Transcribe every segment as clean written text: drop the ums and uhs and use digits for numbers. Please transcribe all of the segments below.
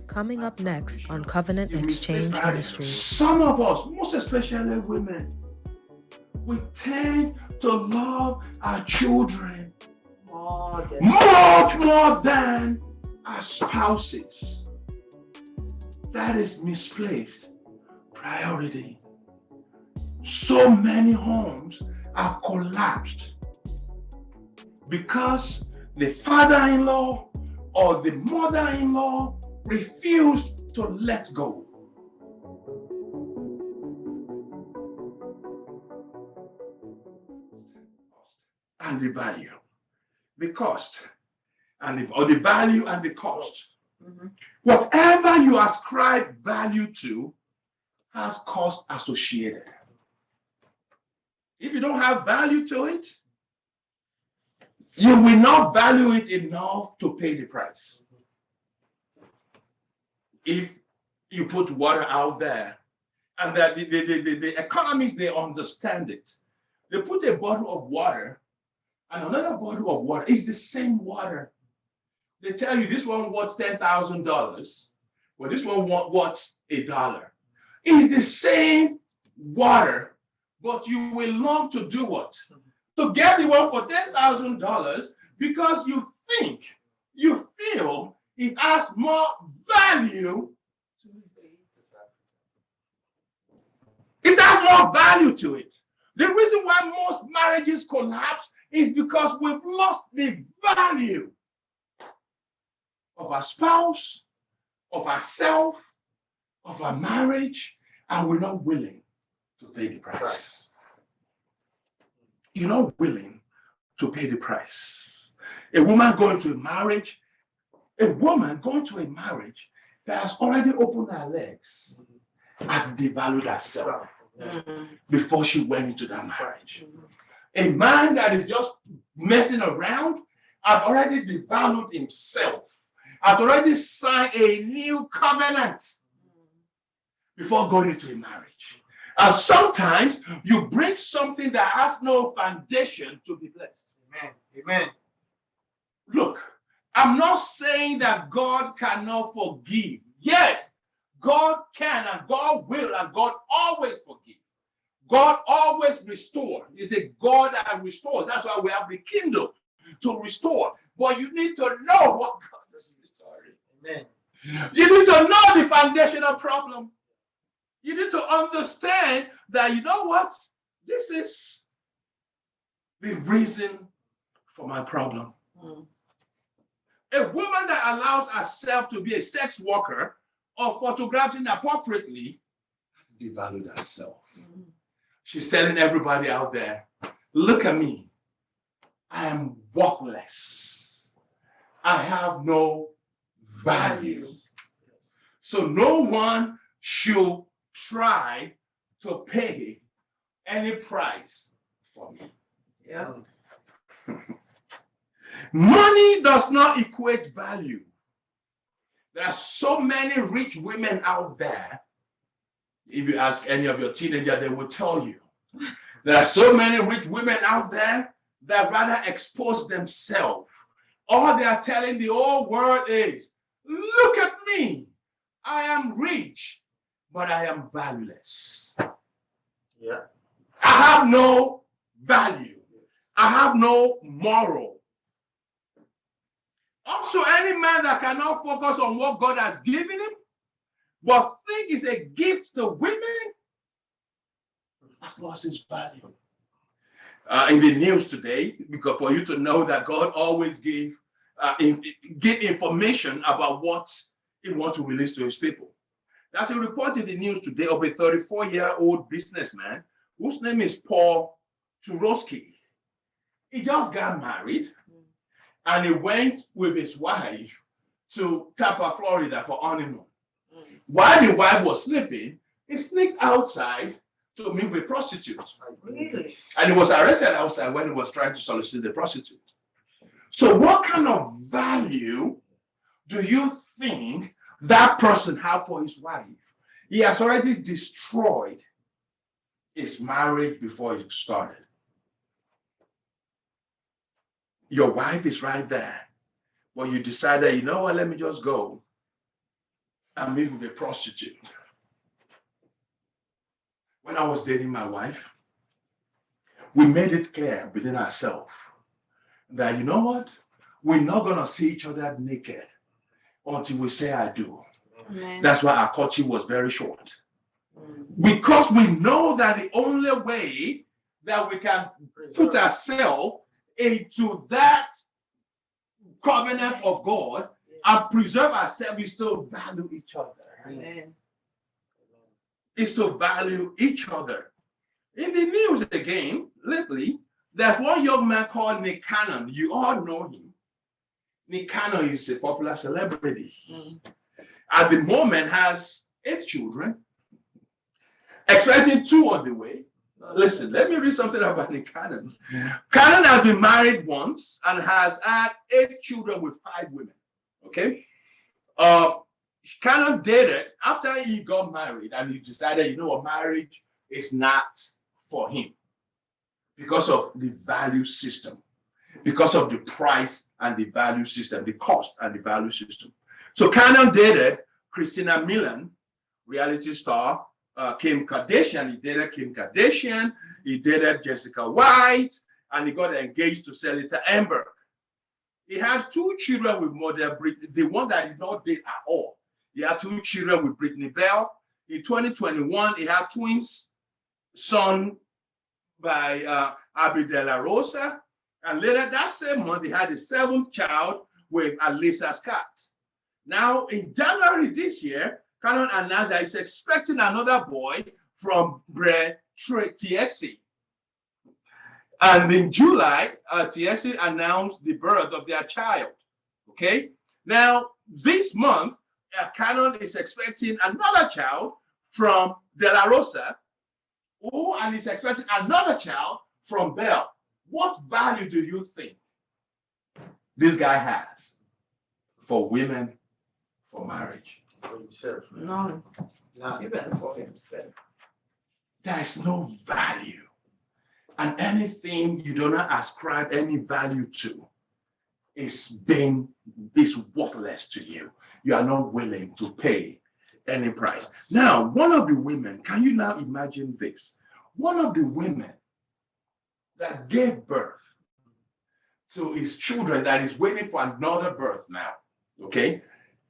Coming up next on Covenant Exchange Ministries. Some of us, most especially women, we tend to love our children much more than our spouses. That is misplaced priority. So many homes have collapsed because the father-in-law or the mother-in-law refused to let go. And the value, the cost, or the value and the cost. Mm-hmm. Whatever you ascribe value to has cost associated. If you don't have value to it, you will not value it enough to pay the price. If you put water out there, and that the economists, they understand it. They put a bottle of water and another bottle of water. It's the same water. They tell you this one worth $10,000, but this one worth $1. It's the same water, but you will learn to do what? To get the one for $10,000 because you feel it has more value. It has more value to it. The reason why most marriages collapse is because we've lost the value of our spouse, of ourselves, of our marriage, and we're not willing to pay the price. Right. You're not willing to pay the price. A woman going to a marriage that has already opened her legs, has devalued herself before she went into that marriage. A man that is just messing around has already devalued himself, has already signed a new covenant before going into a marriage. And sometimes you bring something that has no foundation to be blessed. Amen. Amen. Look, I'm not saying that God cannot forgive. Yes, God can and God will and God always forgive. God always restores. He's a God that restores. That's why we have the kingdom to restore. But you need to know what God is restoring. Amen. You need to know the foundational problem. You need to understand that, you know what? This is the reason for my problem. A woman that allows herself to be a sex worker or photographing appropriately has devalued herself. She's telling everybody out there, look at me. I am worthless. I have no value. So no one should try to pay any price for me. Yeah. Money does not equate value. There are so many rich women out there. If you ask any of your teenagers, they will tell you. There are so many rich women out there that rather expose themselves. All they are telling the whole world is, look at me. I am rich, but I am valueless. Yeah. I have no value. I have no moral. Also, any man that cannot focus on what God has given him, but think it's a gift to women, has lost its value. In the news today, because for you to know that God always give information about what he wants to release to his people. There's a report in the news today of a 34-year-old businessman whose name is Paul Turowski. He just got married and he went with his wife to Tampa, Florida for honeymoon. While the wife was sleeping, he sneaked outside to meet with a prostitute. Really? And he was arrested outside when he was trying to solicit the prostitute. So what kind of value do you think that person have for his wife? He has already destroyed his marriage before it started. Your wife is right there. But you decided, you know what, let me just go and meet with a prostitute. When I was dating my wife, we made it clear within ourselves that, you know what? We're not going to see each other naked until we say I do. Amen. That's why our courtship was very short. Because we know that the only way that we can put ourselves into that covenant of God and preserve ourselves is to value each other. Amen. Is to value each other. In the news again, lately, there's one young man called Nick Cannon. You all know him. Nick Cannon is a popular celebrity. At the moment, has 8 children, expecting 2 on the way. Listen, let me read something about Nick Cannon. Cannon has been married once and has had 8 children with 5 women. Okay? Cannon dated after he got married and he decided, you know what, marriage is not for him because of the value system, because of the price and the value system, the cost and the value system. So Cannon dated Christina Milian, reality star, Kim Kardashian. He dated Kim Kardashian. He dated Jessica White, and he got engaged to Selita Amber. He has 2 children with model Britney, the one that did not date at all. He had 2 children with Brittany Bell. In 2021, he had twins, son by Abby De La Rosa. And later that same month, he had the 7th child with Alyssa Scott. Now, in January this year, Cannon announced that he's expecting another boy from TSC. And in July, TSC announced the birth of their child. Okay? Now, this month, Cannon is expecting another child from De La Rosa, and is expecting another child from Bell. What value do you think this guy has for women, for marriage? For himself. No. Now, Even for himself. There is no value. And anything you do not ascribe any value to is worthless to you. You are not willing to pay any price. Now, one of the women, can you now imagine this? One of the women that gave birth to his children that is waiting for another birth now, okay?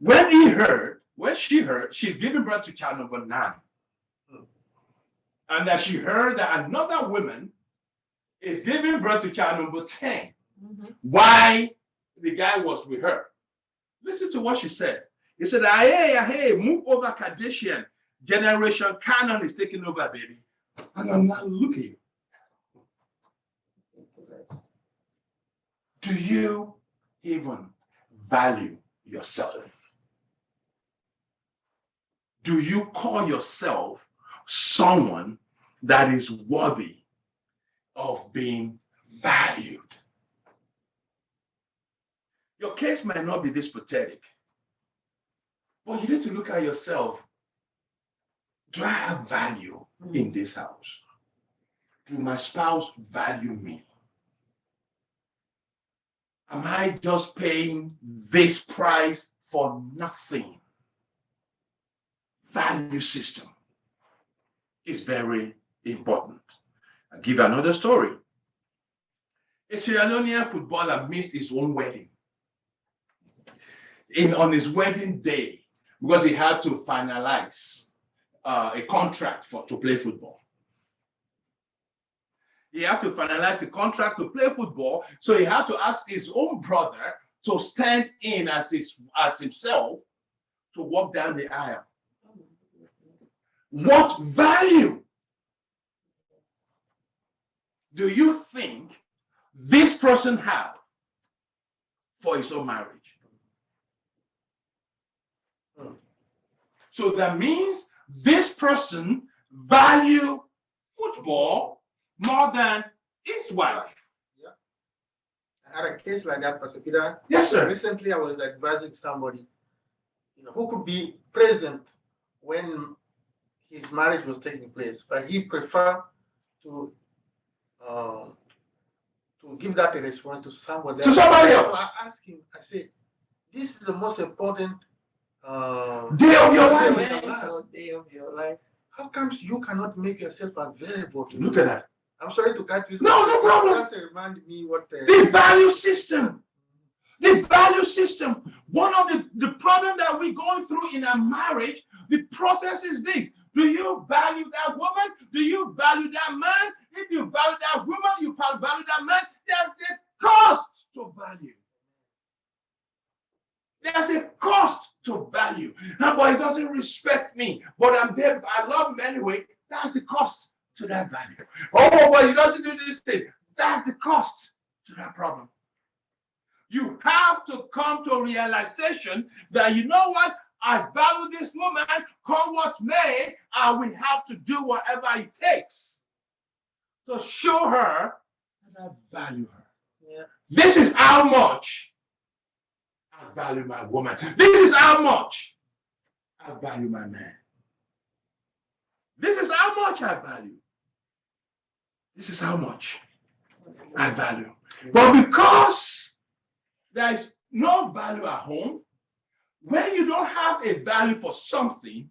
When she heard, she's giving birth to child number 9. And that she heard that another woman is giving birth to child number 10. Why the guy was with her. Listen to what she said. He said, hey, move over Kardashian. Generation Cannon is taking over, baby. And I'm not looking. Do you even value yourself? Do you call yourself someone that is worthy of being valued? Your case might not be this pathetic, but you need to look at yourself. Do I have value in this house? Do my spouse value me? Am I just paying this price for nothing? Value system is very important. I'll give you another story. A Sierra Leonean footballer missed his own wedding. On his wedding day, because he had to finalize a contract to play football. He had to finalize a contract to play football, so he had to ask his own brother to stand in as himself to walk down the aisle. What value do you think this person had for his own marriage? So that means this person value football more than his wife. Yeah. I had a case like that, Pastor Peter. Yes, sir. Recently, I was advising somebody, who could be present when his marriage was taking place, but he preferred to give that a response to somebody else. To somebody else. So I asked him, I said, this is the most important Day of your life. Moments or day of your life. How comes you cannot make yourself available to Look me? at that. I'm sorry to cut you. No problem. Just remind me what The value system. The value system. One of the problem that we're going through in a marriage, the process is this. Do you value that woman? Do you value that man? If you value that woman, you value that man. There's a cost to value. There's a cost to value. Now, but he doesn't respect me. But I'm there. I love him anyway. That's the cost to that value. Oh, but he doesn't do this thing. That's the cost to that problem. You have to come to a realization that, you know what? I value this woman. Come what may, I will have to do whatever it takes to show her that I value her. Yeah. This is how much I value my woman. This is how much I value my man. This is how much I value. This is how much I value. But because there is no value at home, when you don't have a value for something,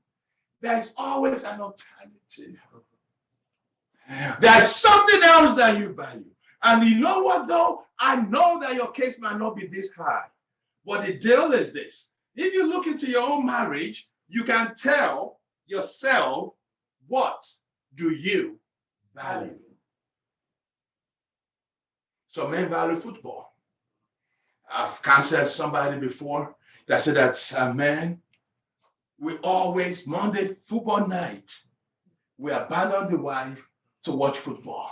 there is always an alternative. There's something else that you value. And you know what, though? I know that your case might not be this high. But the deal is this. If you look into your own marriage, you can tell yourself, what do you value? So men value football. I've counseled somebody before that said that, man, we always, Monday football night, we abandon the wife to watch football.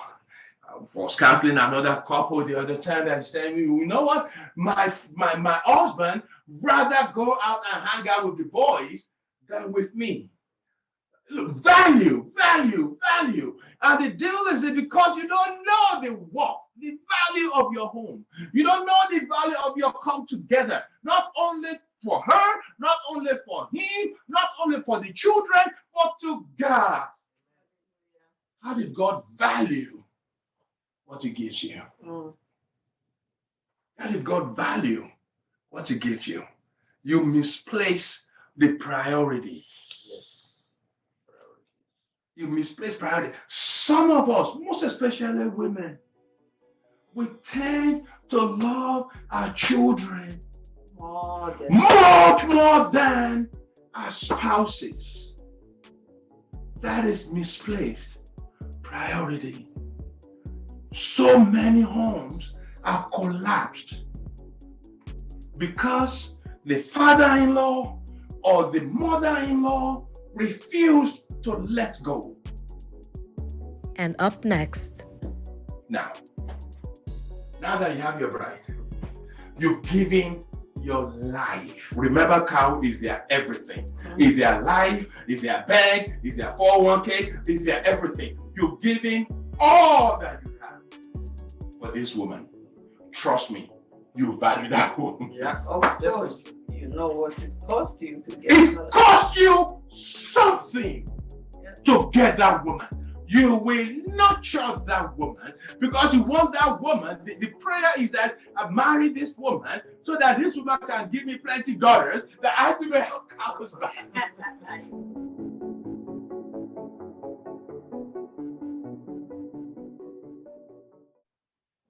I was counseling another couple the other time that said, you know what? My husband rather go out and hang out with the boys than with me. Look, value. And the deal is that because you don't know the worth, the value of your home. You don't know the value of your come together. Not only for her, not only for him, not only for the children, but to God. How did God value what he gives you? How did God value what he gives you? You misplace the priority. You misplace priority. Some of us, most especially women, we tend to love our children much more than our spouses. That is misplaced priority. So many homes have collapsed because the father-in-law or the mother-in-law refused to let go. And up next, Now that you have your bride, you've given your life. Remember, cow is their everything. Is their life, is their bank, is their 401k, is their everything. You've given all that you have for this woman. Trust me, you value that woman. Yeah, Of course, you know what it cost you to get It her. cost you something to get that woman. You will nurture that woman because you want that woman. The prayer is that I marry this woman so that this woman can give me plenty daughters that I to make help cows back.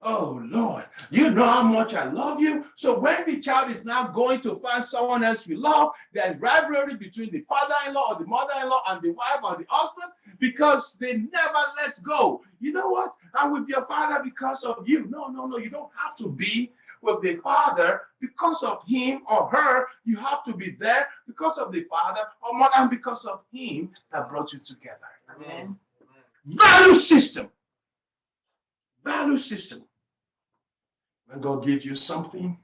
Oh Lord, you know how much I love you. So when the child is now going to find someone else we love, there's rivalry between the father-in-law or the mother-in-law and the wife or the husband because they never let go. You know what? I'm with your father because of you. No. You don't have to be with the father because of him or her. You have to be there because of the father or mother and because of him that brought you together. Amen. Value system. Value system. When God gives you something,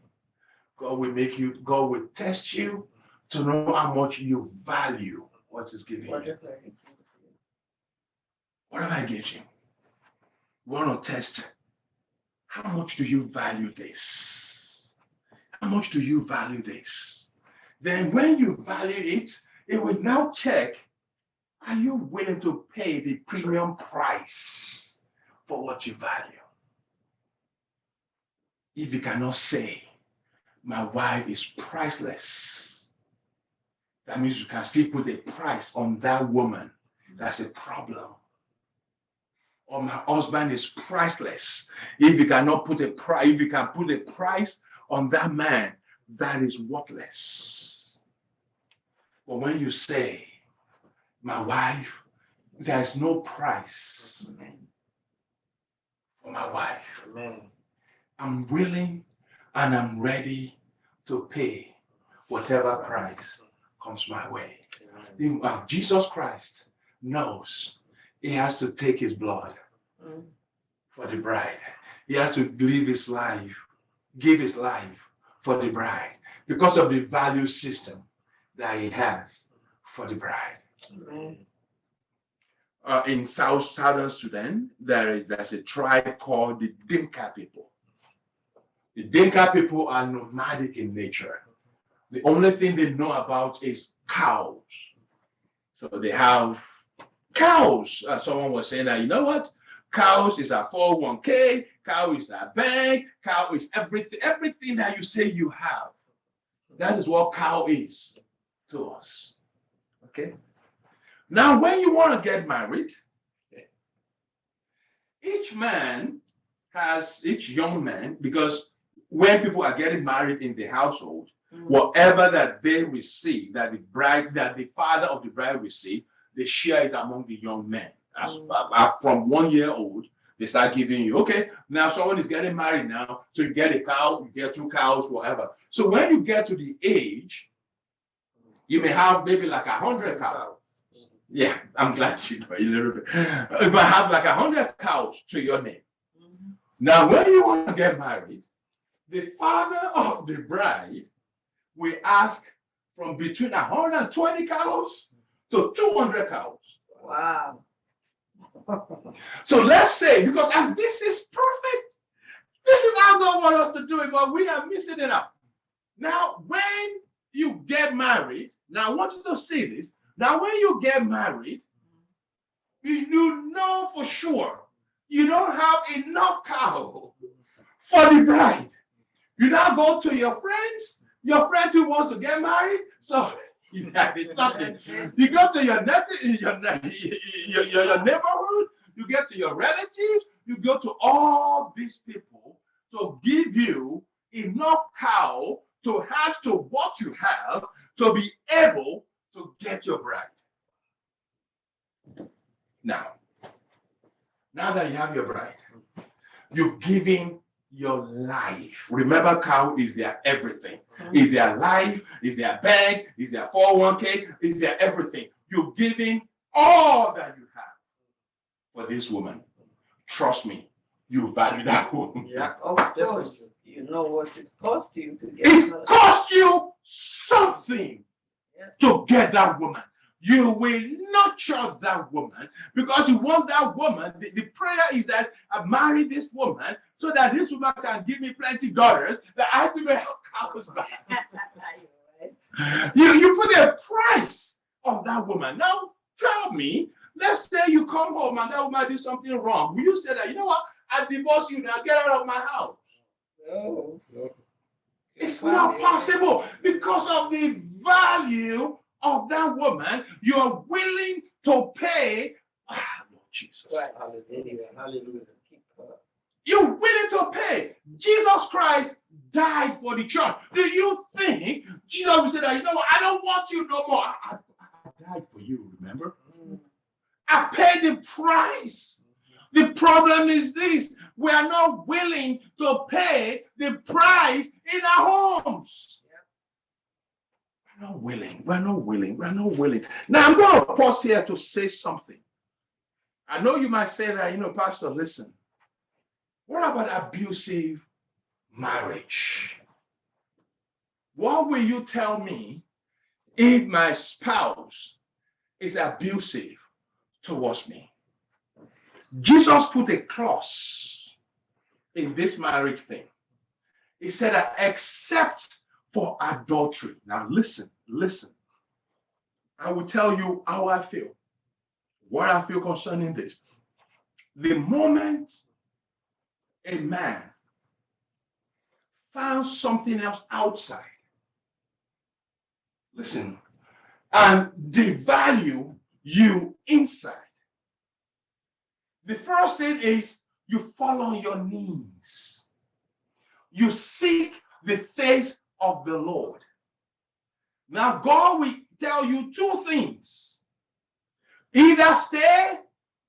God will test you to know how much you value what is given you. Whatever I give you, we want to test how much do you value this? How much do you value this? Then when you value it, it will now check, are you willing to pay the premium price for what you value? If you cannot say, my wife is priceless, that means you can still put a price on that woman. That's a problem. Or my husband is priceless. If you cannot put a price, if you can put a price on that man, that is worthless. But when you say, my wife, there's no price for my wife. Amen. I'm willing and I'm ready to pay whatever price comes my way. Jesus Christ knows he has to take his blood for the bride. He has to live his life, give his life for the bride because of the value system that he has for the bride. In southern Sudan, there's a tribe called the Dinka people. The Dinka people are nomadic in nature. The only thing they know about is cows. So they have cows. Someone was saying that, you know what? Cows is a 401k, cow is a bank, cow is everything that you say you have. That is what cow is to us. Okay? Now, when you want to get married, each young man, because when people are getting married in the household, whatever that they receive, that the father of the bride receive, they share it among the young men. From 1 year old, they start giving you, okay, now someone is getting married now, so you get a cow, you get 2 cows, whatever. So when you get to the age, you may have maybe like 100 cows. Yeah, I'm glad you know a little bit. You might have like 100 cows to your name. Now, when you want to get married, the father of the bride will ask from between 120 cows to 200 cows. Wow. So let's say, because this is perfect. This is how God wants us to do it, but we are missing it up. Now, when you get married, now I want you to see this. Now, when you get married, you know for sure you don't have enough cow for the bride. You now go to your friends who wants to get married, so you have nothing. You go to your neighborhood, you get to your relatives, you go to all these people to give you enough cow to add to what you have to be able to get your bride. Now that you have your bride, you've given your life. Remember, cow is their everything. Is their life, is their bank, is their 401k, is their everything. You've given all that you have for this woman. Trust me, you value that woman. Yeah, Of course, you know what it cost you to get It her. cost you something to get that woman. You will nurture that woman because you want that woman. The prayer is that I marry this woman so that this woman can give me plenty daughters that I have to make cows back. You put a price on that woman. Now tell me, let's say you come home and that woman did something wrong. Will you say that, you know what, I divorce you now, get out of my house? No. It's not possible because of the value of that woman. You are willing to pay. Lord Jesus. Right. Hallelujah. Hallelujah. You're willing to pay. Jesus Christ died for the church. Do you think Jesus will say that, you know what, I don't want you no more. I died for you, remember? I paid the price. The problem is this: we are not willing to pay the price in our homes. We're not willing. We're not willing. We're not willing. Now, I'm going to pause here to say something. I know you might say that, you know, Pastor, listen. What about abusive marriage? What will you tell me if my spouse is abusive towards me? Jesus put a clause in this marriage thing. He said that except for adultery. Now listen. I will tell you how I feel, what I feel concerning this. The moment a man found something else outside, listen, and devalue you inside. The first thing is you fall on your knees. You seek the face of the Lord. Now, God will tell you two things: either stay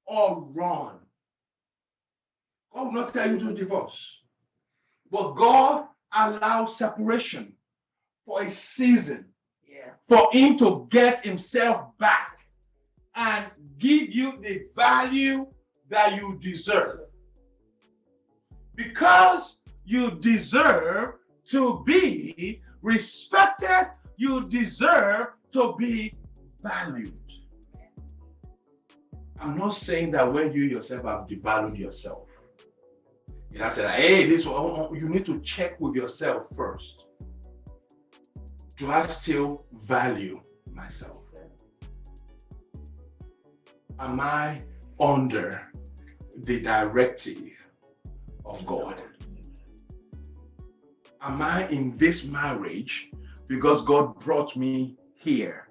or run. God will not tell you to divorce, but God allows separation for a season, for him to get himself back and give you the value that you deserve. Because you deserve to be respected, you deserve to be valued. I'm not saying that when you yourself have devalued yourself, I said, hey, this one, you need to check with yourself first. Do I still value myself? Am I under the directive of God? Am I in this marriage because God brought me here?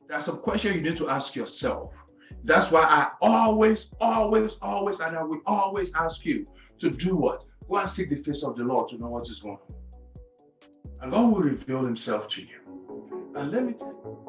There are some questions you need to ask yourself. That's why I always, and I will always ask you to do what? Go and seek the face of the Lord to know what is going on. And God will reveal himself to you. And let me tell you,